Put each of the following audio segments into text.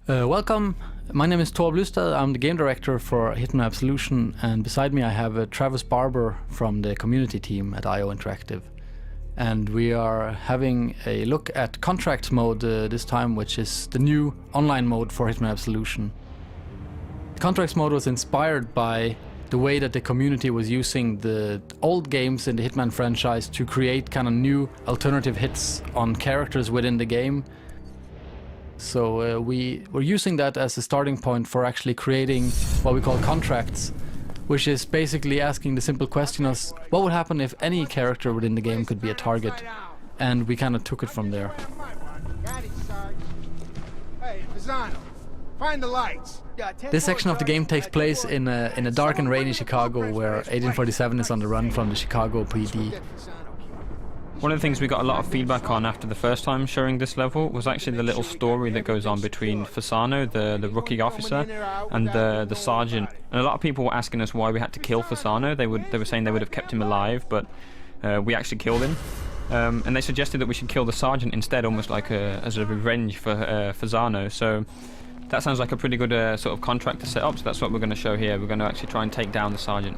Welcome, my name is Thor Blystad, I'm the game director for Hitman Absolution, and beside me I have Travis Barber from the community team at IO Interactive. And we are having a look at Contracts mode this time, which is the new online mode for Hitman Absolution. The Contracts mode was inspired by the way that the community was using the old games in the Hitman franchise to create kind of new alternative hits on characters within the game. So we were using that as a starting point for actually creating what we call contracts, which is basically asking the simple question of what would happen if any character within the game could be a target, and we kind of took it from there. Find the lights. This section of the game takes place in a dark and rainy Chicago, where 1847 is on the run from the Chicago PD. One of the things we got a lot of feedback on after the first time showing this level was actually the little story that goes on between Fasano, the rookie officer, and the sergeant. And a lot of people were asking us why we had to kill Fasano. They were saying they would have kept him alive, but we actually killed him. And they suggested that we should kill the sergeant instead, almost like as a revenge for Fasano. So that sounds like a pretty good sort of contract to set up. So that's what we're going to show here. We're going to actually try and take down the sergeant.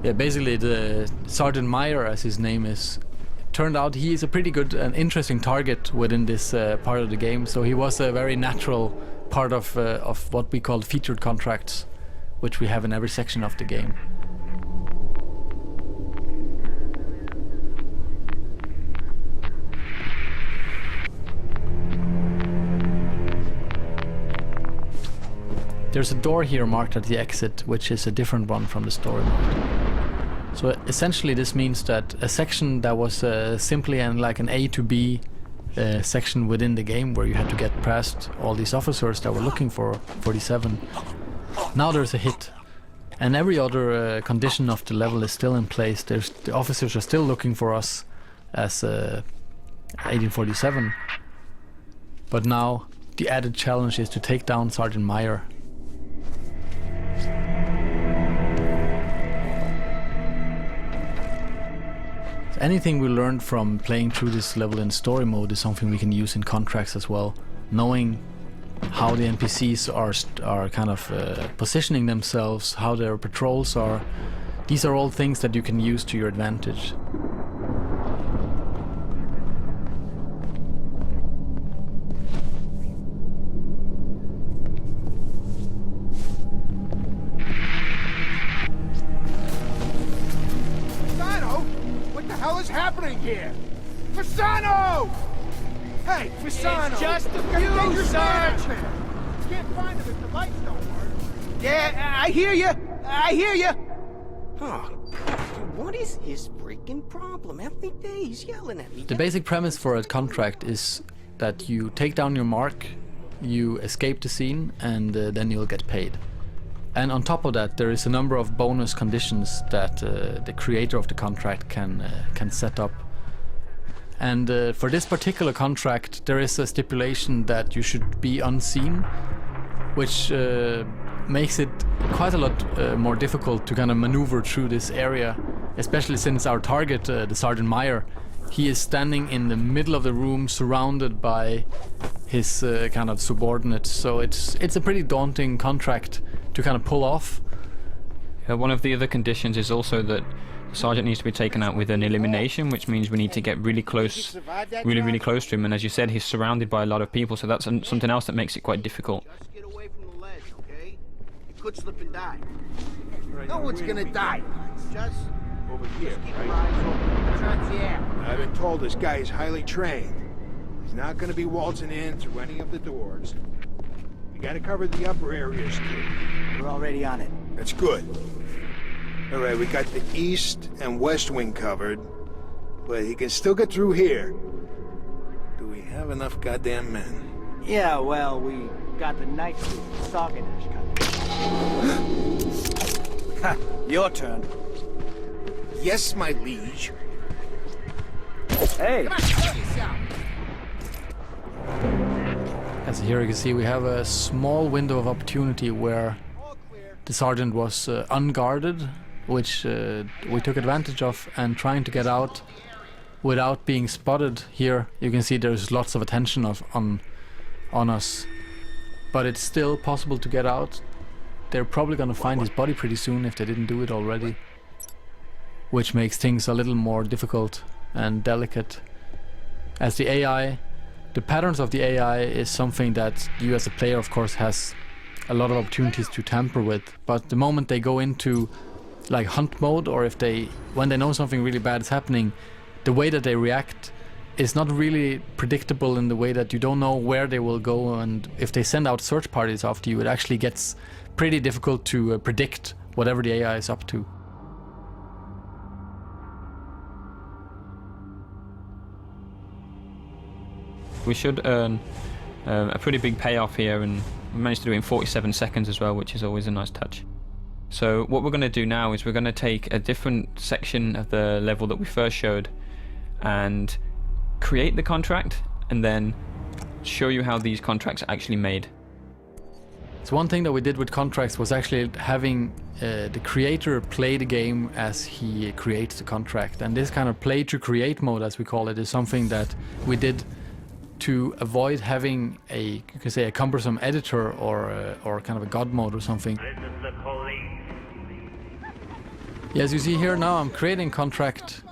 Yeah, basically the Sergeant Meyer, as his name is, turned out he is a pretty good and interesting target within this part of the game. So he was a very natural part of what we call featured contracts, which we have in every section of the game. There's a door here marked at the exit, which is a different one from the story mode. So essentially this means that a section that was simply like an A to B section within the game, where you had to get past all these officers that were looking for 47, now there's a hit. And every other condition of the level is still in place. The officers are still looking for us as 1847. But now the added challenge is to take down Sergeant Meyer. Anything we learned from playing through this level in story mode is something we can use in contracts as well. Knowing how the NPCs are kind of positioning themselves, how their patrols are. These are all things that you can use to your advantage. What is happening here? Fasano! Hey, Fasano! It's just a few, Sarge! Can't find him if the lights don't work. Yeah, I hear you! I hear you! Huh. What is his freaking problem? Every day he's yelling at me. The basic premise for a contract is that you take down your mark, you escape the scene, and then you'll get paid. And on top of that, there is a number of bonus conditions that the creator of the contract can set up. And for this particular contract, there is a stipulation that you should be unseen, which makes it quite a lot more difficult to kind of maneuver through this area, especially since our target, the Sergeant Meyer, he is standing in the middle of the room surrounded by his kind of subordinates. So it's a pretty daunting contract to kind of pull off. One of the other conditions is also that the sergeant needs to be taken out with an elimination, which means we need to get really close, really close to him. And as you said, he's surrounded by a lot of people, so that's something else that makes it quite difficult. Just get away from the ledge, okay? You could slip and die. No one's gonna die. Just over here, keep your eyes open. Turns the air. I've been told this guy is highly trained. He's not going to be waltzing in through any of the doors. We got to cover the upper areas too. We're already on it. That's good. All right, we got the east and west wing covered, but he can still get through here. Do we have enough goddamn men? Yeah, well, we got the night suit Sauganash coming. Your turn. Yes, my liege. Hey! Come on, show yourself. As here you can see, we have a small window of opportunity where the sergeant was unguarded, which we took advantage of, and trying to get out without being spotted. Here you can see there's lots of attention on on us. But it's still possible to get out. They're probably gonna find his body pretty soon if they didn't do it already. Which makes things a little more difficult and delicate. As the AI, the patterns of the AI is something that you as a player of course has a lot of opportunities to tamper with. But the moment they go into like hunt mode, or when they know something really bad is happening, the way that they react is not really predictable in the way that you don't know where they will go, and if they send out search parties after you, it actually gets pretty difficult to predict whatever the AI is up to. We should earn a pretty big payoff here, and we managed to do it in 47 seconds as well, which is always a nice touch. So what we're going to do now is we're going to take a different section of the level that we first showed and create the contract, and then show you how these contracts are actually made. So one thing that we did with contracts was actually having the creator play the game as he creates the contract. And this kind of play to create mode, as we call it, is something that we did to avoid having you could say a cumbersome editor or kind of a god mode or something. Yeah, as you see here now, I'm creating contract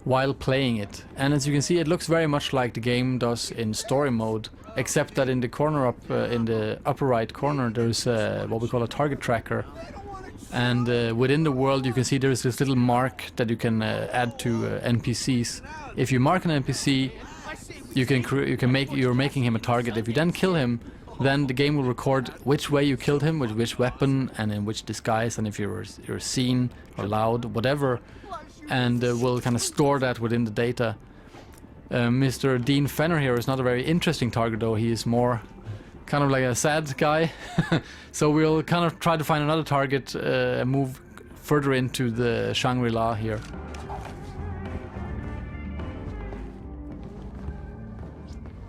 while playing it, and as you can see, it looks very much like the game does in story mode, except that in the corner in the upper right corner, there's what we call a target tracker, and within the world you can see there's this little mark that you can add to NPCs. If you mark an NPC, you're making him a target. If you then kill him, then the game will record which way you killed him, with which weapon and in which disguise, and if you're seen or loud, whatever, and we'll kind of store that within the data. Mr. Dean Fenner here is not a very interesting target though. He is more kind of like a sad guy. So we'll kind of try to find another target and move further into the Shangri-La here.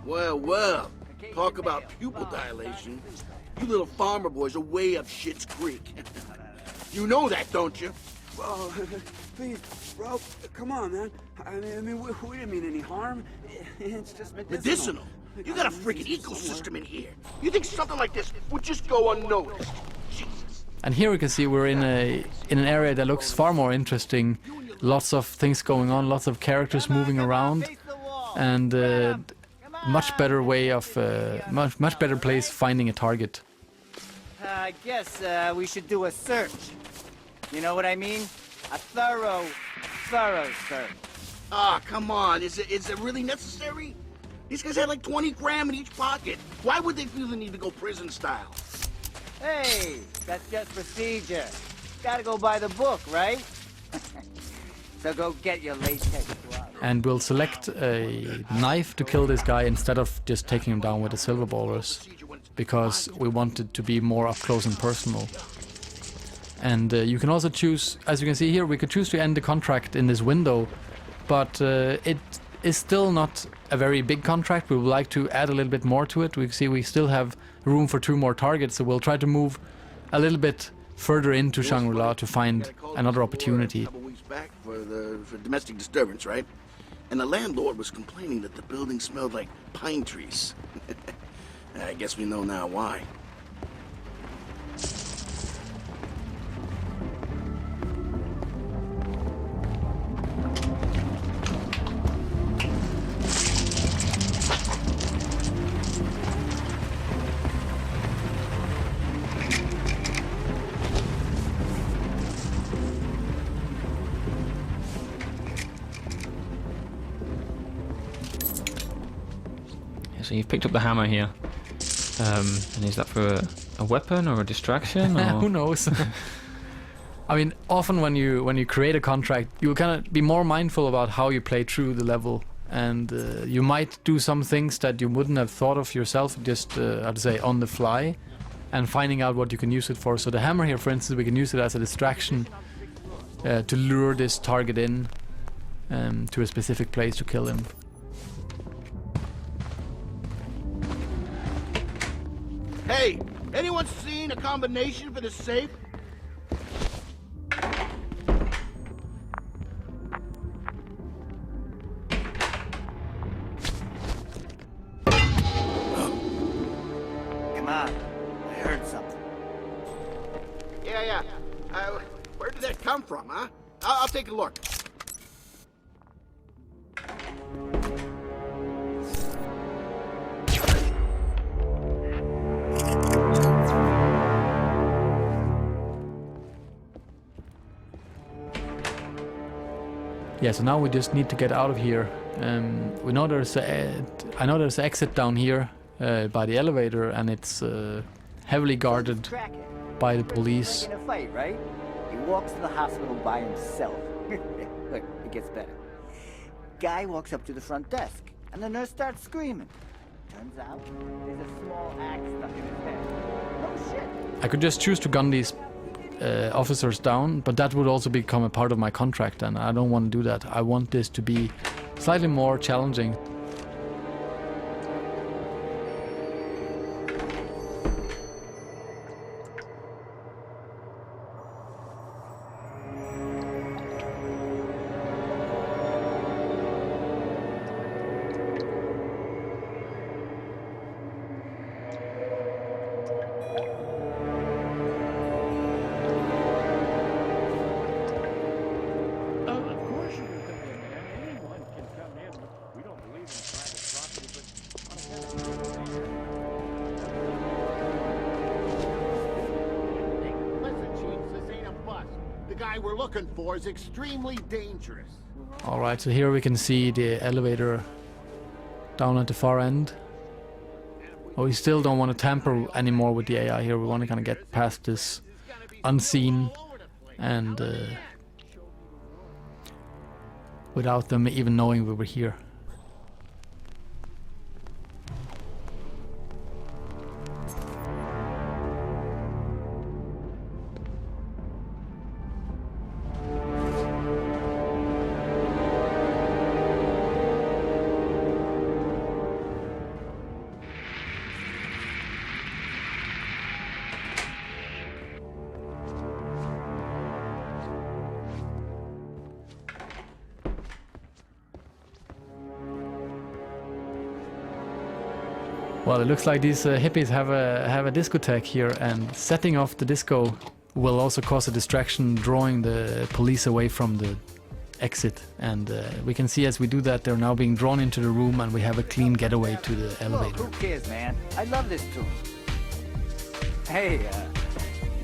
Well, talk about pupil dilation. You little farmer boys are way up Shit's Creek. You know that, don't you? Oh, please, bro, come on, man. I mean, we didn't mean any harm. It's just medicinal. You got a freaking ecosystem in here. You think something like this would just go unnoticed? Jesus. And here we can see we're in an area that looks far more interesting. Lots of things going on, lots of characters moving around, and much better way of much better place finding a target. I guess we should do a search. You know what I mean? A thorough search. Ah, come on. Is it really necessary? These guys had like 20 grand in each pocket. Why would they feel the need to go prison style? Hey, that's just procedure. Gotta go by the book, right? So go get your latex glove. And we'll select a knife to kill this guy instead of just taking him down with the silver ballers, because we want it to be more up close and personal. And you can also choose, as you can see here, we could choose to end the contract in this window, but it is still not a very big contract. We would like to add a little bit more to it. We see we still have room for 2 more targets, so we'll try to move a little bit further into Shangri-La to find another opportunity. A couple weeks back for domestic disturbance, right? And the landlord was complaining that the building smelled like pine trees. I guess we know now why. So you've picked up the hammer here. And is that for a weapon or a distraction? Or? Who knows? I mean, often when you create a contract, you kind of be more mindful about how you play through the level, and you might do some things that you wouldn't have thought of yourself, just how to say, on the fly, and finding out what you can use it for. So the hammer here, for instance, we can use it as a distraction to lure this target in to a specific place to kill him. Hey, anyone seen a combination for the safe? from, huh? I'll take a look. Yeah, so now we just need to get out of here. We know I know there's an exit down here by the elevator, and it's heavily guarded by the police. In a fight, right? He walks to the hospital by himself. Look, it gets better. Guy walks up to the front desk, and the nurse starts screaming. Turns out there's a small axe stuck in his head. No shit. I could just choose to gun these officers down, but that would also become a part of my contract, and I don't want to do that. I want this to be slightly more challenging. We're looking for is extremely dangerous. Alright, so here we can see the elevator down at the far end. But we still don't want to tamper anymore with the AI here. We want to kind of get past this unseen and without them even knowing we were here. Well, it looks like these hippies have a discotheque here, and setting off the disco will also cause a distraction, drawing the police away from the exit. And we can see as we do that, they're now being drawn into the room, and we have a clean getaway to the elevator. Who cares, man? I love this tune. Hey,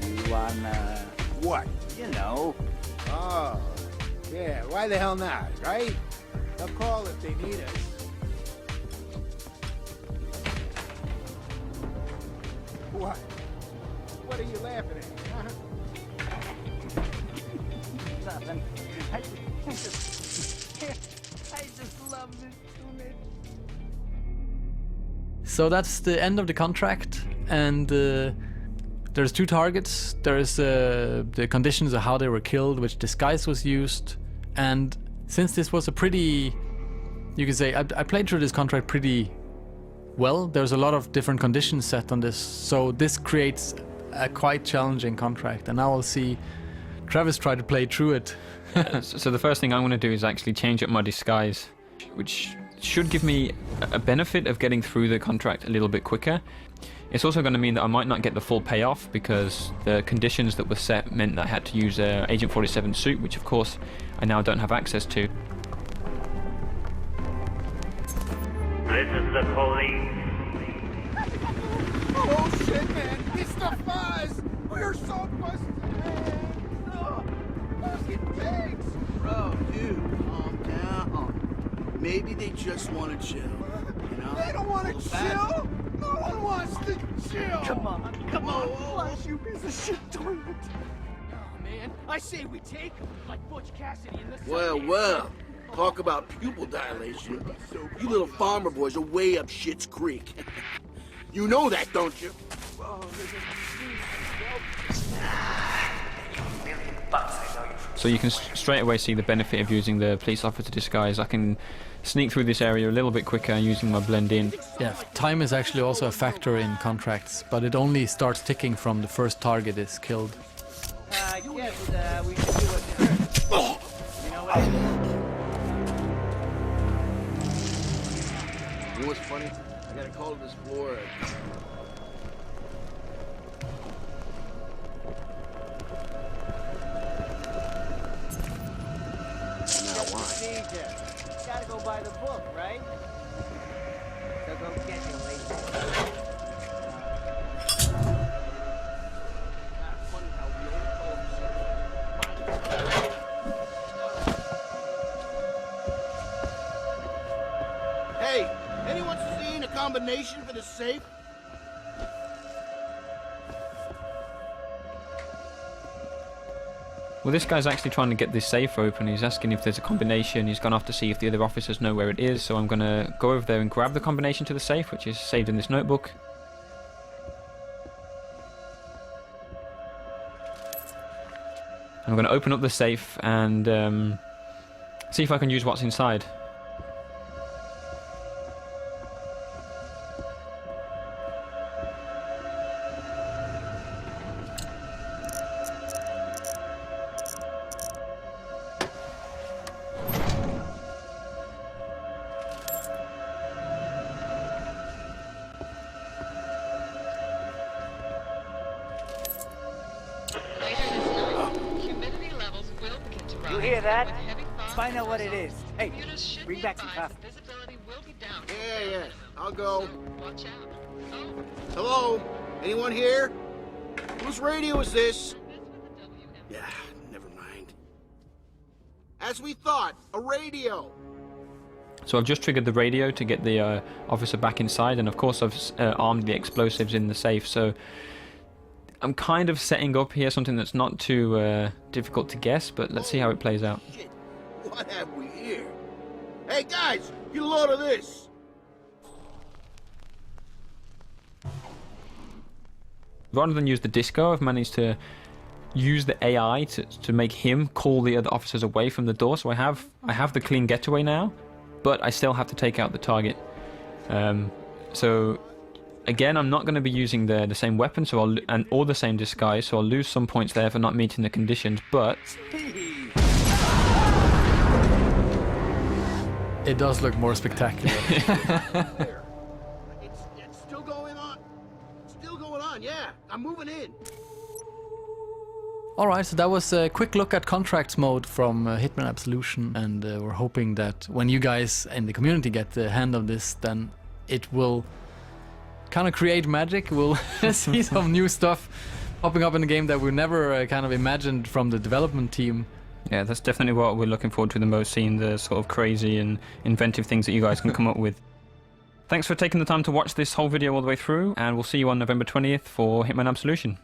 you on, What? you know. Oh, yeah, why the hell not, right? They'll call if they need us. What? What are you laughing at, huh? Nothing. I just love this tune. So that's the end of the contract, and there's two targets. There's the conditions of how they were killed, which disguise was used, and since this was a pretty, you could say, I played through this contract pretty well. There's a lot of different conditions set on this, so this creates a quite challenging contract, and now we'll see Travis try to play through it. So the first thing I'm going to do is actually change up my disguise, which should give me a benefit of getting through the contract a little bit quicker. It's also going to mean that I might not get the full payoff, because the conditions that were set meant that I had to use a Agent 47 suit, which of course I now don't have access to. This is the police. Oh shit, man! It's the fuzz! We're so busted, man! Oh, fucking pigs! Bro, dude, calm down. Maybe they just want to chill, you know? They don't want to chill! No one wants to chill! Come on, flash, you piece of shit toilet. Oh man, I say we take him like Butch Cassidy in the Well. Talk about pupil dilation. You little farmer boys are way up Schitt's Creek. You know that, don't you? So you can straight away see the benefit of using the police officer disguise. I can sneak through this area a little bit quicker using my blend in. Yeah, time is actually also a factor in contracts, but it only starts ticking from the first target is killed. I guess we should do what's first. You know what? You know what's funny? I got a call to this floor. procedure. Gotta go by the book, right? So go get your lady. Hey, anyone seen a combination for the safe? Well, this guy's actually trying to get this safe open. He's asking if there's a combination. He's gone off to see if the other officers know where it is. So I'm going to go over there and grab the combination to the safe, which is saved in this notebook. I'm going to open up the safe and see if I can use what's inside. You hear that? Let's find out what it is. Hey, bring back some coffee. Yeah, I'll go. Hello? Anyone here? Whose radio is this? Yeah, never mind. As we thought, a radio. So I've just triggered the radio to get the officer back inside, and of course I've armed the explosives in the safe, so I'm kind of setting up here something that's not too difficult to guess, but let's see how it plays out. Shit, what have we here? Hey guys, get a load of this. Rather than use the disco, I've managed to use the AI to make him call the other officers away from the door, so I have the clean getaway now, but I still have to take out the target. So again, I'm not going to be using the same weapon, or the same disguise, so I'll lose some points there for not meeting the conditions, but It does look more spectacular. It's still going on. Still going on, yeah. I'm moving in. Alright, so that was a quick look at contracts mode from Hitman Absolution, and we're hoping that when you guys in the community get the hand of this, then it will kind of create magic. We'll see some new stuff popping up in the game that we never kind of imagined from the development team. yeah, that's definitely what we're looking forward to the most, seeing the sort of crazy and inventive things that you guys can come up with. Thanks for taking the time to watch this whole video all the way through, and we'll see you on November 20th for Hitman Absolution.